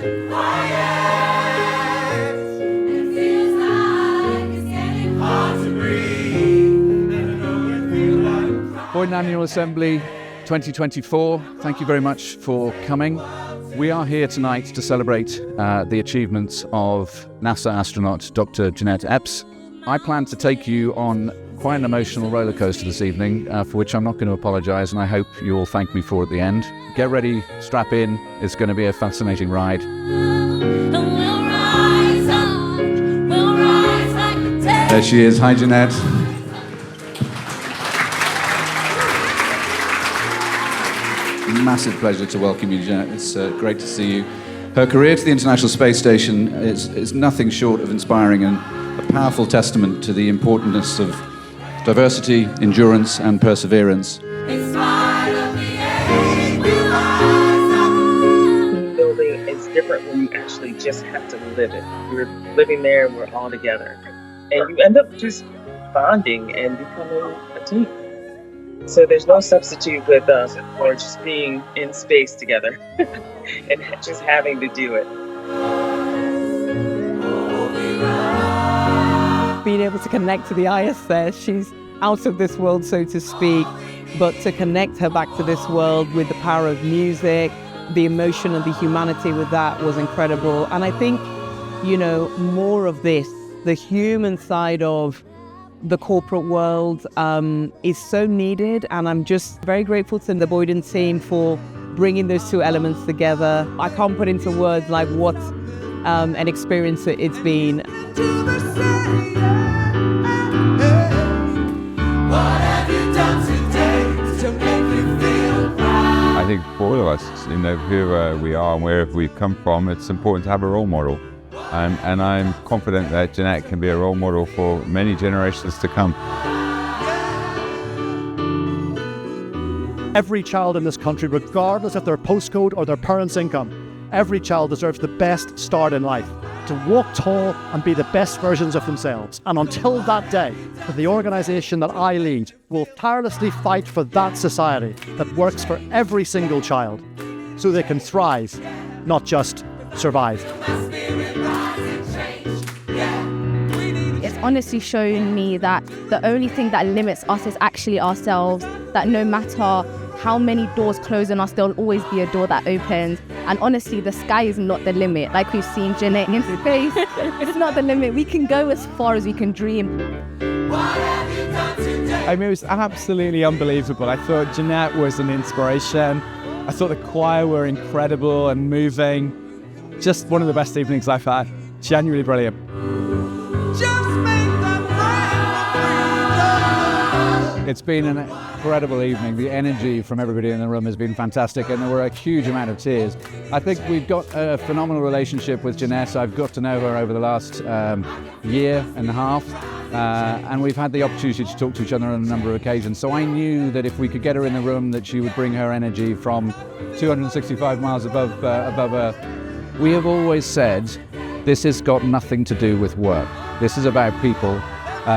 Boyden Annual Assembly 2024, thank you very much for coming. We are here tonight to celebrate the achievements of NASA astronaut Dr. Jeanette Epps. I plan to take you on quite an emotional roller coaster this evening, for which I'm not going to apologise, and I hope you all thank me for at the end. Get ready, strap in, it's going to be a fascinating ride. There she is. Hi, Jeanette. Massive pleasure to welcome you, Jeanette. It's great to see you. Her career to the International Space Station is nothing short of inspiring and a powerful testament to the importance of diversity, endurance, and perseverance. The building is different when you actually just have to live it. We're living there and we're all together. And you end up just bonding and becoming a team. So there's no substitute with us for just being in space together and just having to do it. Being able to connect to the ISS, she's out of this world, so to speak, but to connect her back to this world with the power of music, the emotion and the humanity with that was incredible. And I think, you know, more of this, the human side of the corporate world is so needed, and I'm just very grateful to the Boyden team for bringing those two elements together. I can't put into words like what an experience it's been. I think for all of us, you know, who we are and wherever we've come from, it's important to have a role model. And I'm confident that Jeanette can be a role model for many generations to come. Every child in this country, regardless of their postcode or their parents' income, every child deserves the best start in life, to walk tall and be the best versions of themselves. And until that day, the organisation that I lead will tirelessly fight for that society that works for every single child, so they can thrive, not just survive. It's honestly shown me that the only thing that limits us is actually ourselves, that no matter how many doors close on us, there'll always be a door that opens. And honestly, the sky is not the limit. Like we've seen Jeanette in space, it's not the limit. We can go as far as we can dream. I mean, it was absolutely unbelievable. I thought Jeanette was an inspiration. I thought the choir were incredible and moving. Just one of the best evenings I've had. Genuinely brilliant. It's been an incredible evening. The energy from everybody in the room has been fantastic, and there were a huge amount of tears. I think we've got a phenomenal relationship with Jeanette. I've got to know her over the last year and a half, and we've had the opportunity to talk to each other on a number of occasions. So I knew that if we could get her in the room, that she would bring her energy from 265 miles above Earth. We have always said this has got nothing to do with work. This is about people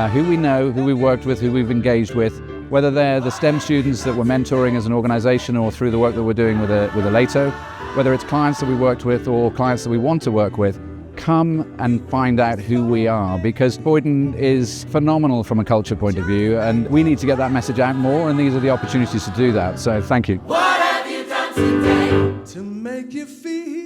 who we know, who we've worked with, who we've engaged with, whether they're the STEM students that we're mentoring as an organisation or through the work that we're doing with a LATO, whether it's clients that we worked with or clients that we want to work with. Come and find out who we are, because Boyden is phenomenal from a culture point of view, and we need to get that message out more, and these are the opportunities to do that. So thank you. What have you done today to make you feel